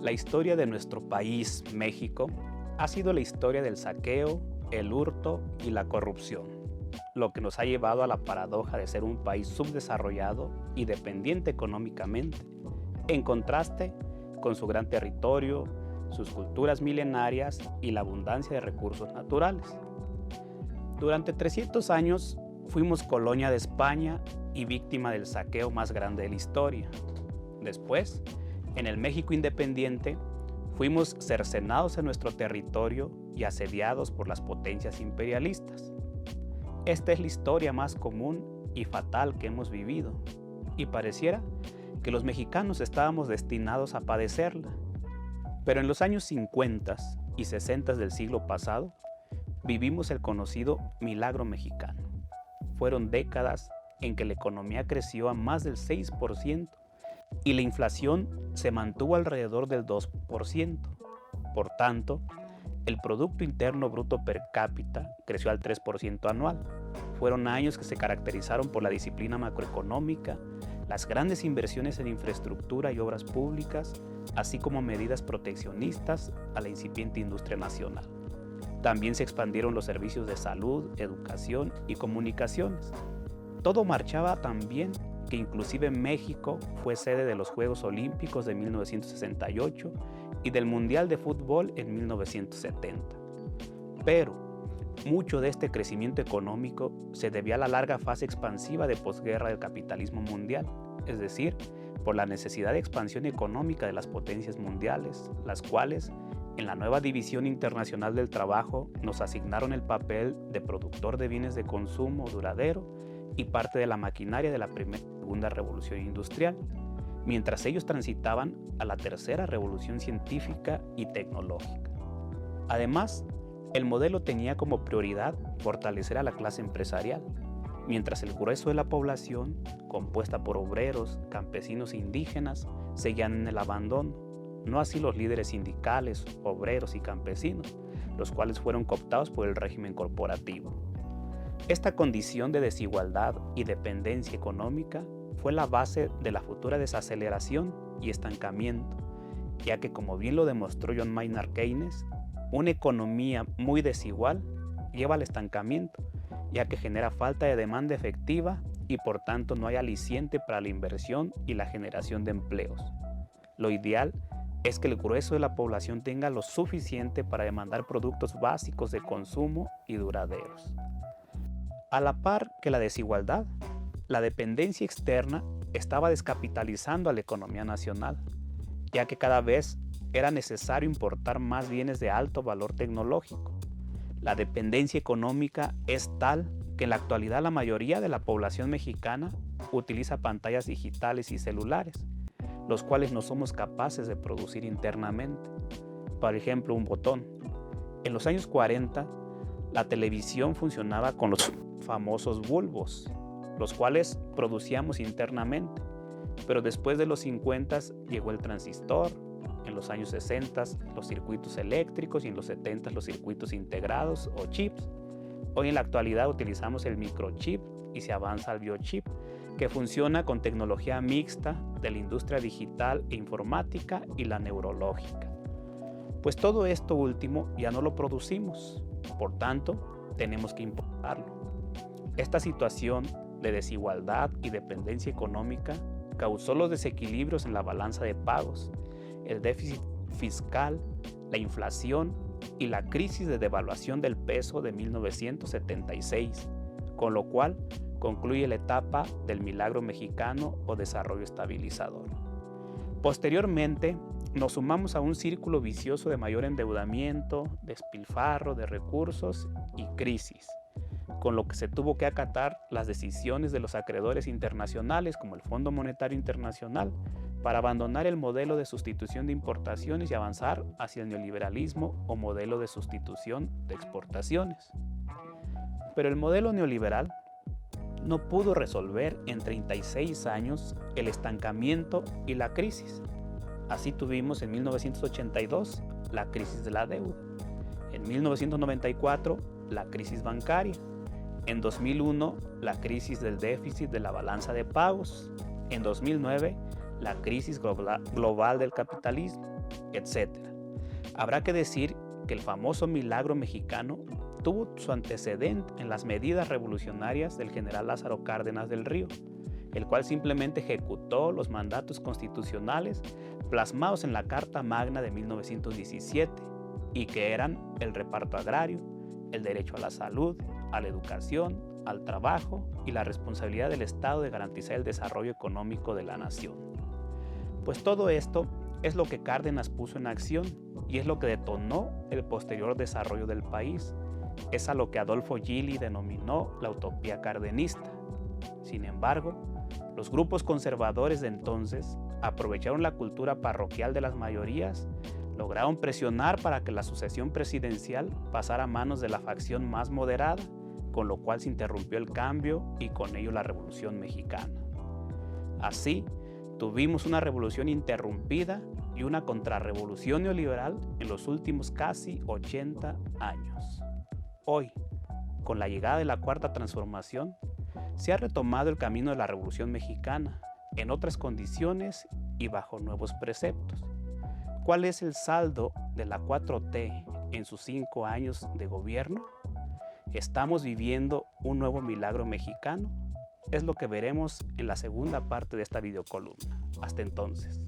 La historia de nuestro país, México, ha sido la historia del saqueo, el hurto y la corrupción, lo que nos ha llevado a la paradoja de ser un país subdesarrollado y dependiente económicamente, en contraste con su gran territorio, sus culturas milenarias y la abundancia de recursos naturales. Durante 300 años fuimos colonia de España y víctima del saqueo más grande de la historia. Después, en el México independiente, fuimos cercenados en nuestro territorio y asediados por las potencias imperialistas. Esta es la historia más común y fatal que hemos vivido, y pareciera que los mexicanos estábamos destinados a padecerla. Pero en los años 50 y 60 del siglo pasado, vivimos el conocido milagro mexicano. Fueron décadas en que la economía creció a más del 6% y la inflación se mantuvo alrededor del 2%. Por tanto, el Producto Interno Bruto per cápita creció al 3% anual. Fueron años que se caracterizaron por la disciplina macroeconómica, las grandes inversiones en infraestructura y obras públicas, así como medidas proteccionistas a la incipiente industria nacional. También se expandieron los servicios de salud, educación y comunicaciones. Todo marchaba tan bien que inclusive México fue sede de los Juegos Olímpicos de 1968 y del Mundial de Fútbol en 1970. Pero mucho de este crecimiento económico se debía a la larga fase expansiva de posguerra del capitalismo mundial, es decir, por la necesidad de expansión económica de las potencias mundiales, las cuales, en la nueva División Internacional del Trabajo, nos asignaron el papel de productor de bienes de consumo duradero y parte de la maquinaria de la primera y segunda revolución industrial, mientras ellos transitaban a la tercera revolución científica y tecnológica. Además, el modelo tenía como prioridad fortalecer a la clase empresarial, mientras el grueso de la población, compuesta por obreros, campesinos e indígenas, seguían en el abandono, no así los líderes sindicales, obreros y campesinos, los cuales fueron cooptados por el régimen corporativo. Esta condición de desigualdad y dependencia económica fue la base de la futura desaceleración y estancamiento, ya que, como bien lo demostró John Maynard Keynes, una economía muy desigual lleva al estancamiento, ya que genera falta de demanda efectiva y por tanto no hay aliciente para la inversión y la generación de empleos. Lo ideal es que el grueso de la población tenga lo suficiente para demandar productos básicos de consumo y duraderos. A la par que la desigualdad, la dependencia externa estaba descapitalizando a la economía nacional, ya que cada vez era necesario importar más bienes de alto valor tecnológico. La dependencia económica es tal que en la actualidad la mayoría de la población mexicana utiliza pantallas digitales y celulares, los cuales no somos capaces de producir internamente. Por ejemplo, un botón. En los años 40, la televisión funcionaba con los famosos bulbos, los cuales producíamos internamente, pero después de los 50 llegó el transistor, en los años 60 los circuitos eléctricos y en los 70 los circuitos integrados o chips. Hoy en la actualidad utilizamos el microchip y se avanza al biochip, que funciona con tecnología mixta de la industria digital e informática y la neurológica. Pues todo esto último ya no lo producimos, por tanto tenemos que importarlo. Esta situación de desigualdad y dependencia económica causó los desequilibrios en la balanza de pagos, el déficit fiscal, la inflación y la crisis de devaluación del peso de 1976, con lo cual concluye la etapa del milagro mexicano o desarrollo estabilizador. Posteriormente, nos sumamos a un círculo vicioso de mayor endeudamiento, despilfarro de recursos y crisis, con lo que se tuvo que acatar las decisiones de los acreedores internacionales como el Fondo Monetario Internacional para abandonar el modelo de sustitución de importaciones y avanzar hacia el neoliberalismo o modelo de sustitución de exportaciones. Pero el modelo neoliberal no pudo resolver en 36 años el estancamiento y la crisis. Así tuvimos en 1982 la crisis de la deuda, en 1994 la crisis bancaria, en 2001 la crisis del déficit de la balanza de pagos, en 2009 la crisis global del capitalismo etc. Habrá que decir que el famoso milagro mexicano tuvo su antecedente en las medidas revolucionarias del general Lázaro Cárdenas del Río, el cual simplemente ejecutó los mandatos constitucionales plasmados en la Carta Magna de 1917 y que eran el reparto agrario, el derecho a la salud, a la educación, al trabajo y la responsabilidad del Estado de garantizar el desarrollo económico de la nación. Pues todo esto es lo que Cárdenas puso en acción y es lo que detonó el posterior desarrollo del país. Es a lo que Adolfo Gili denominó la utopía cardenista. Sin embargo, los grupos conservadores de entonces aprovecharon la cultura parroquial de las mayorías, lograron presionar para que la sucesión presidencial pasara a manos de la facción más moderada, con lo cual se interrumpió el cambio y con ello la Revolución Mexicana. Así, tuvimos una revolución interrumpida y una contrarrevolución neoliberal en los últimos casi 80 años. Hoy, con la llegada de la Cuarta Transformación, se ha retomado el camino de la Revolución Mexicana, en otras condiciones y bajo nuevos preceptos. ¿Cuál es el saldo de la 4T en sus 5 años de gobierno? ¿Estamos viviendo un nuevo milagro mexicano? Es lo que veremos en la segunda parte de esta videocolumna. Hasta entonces.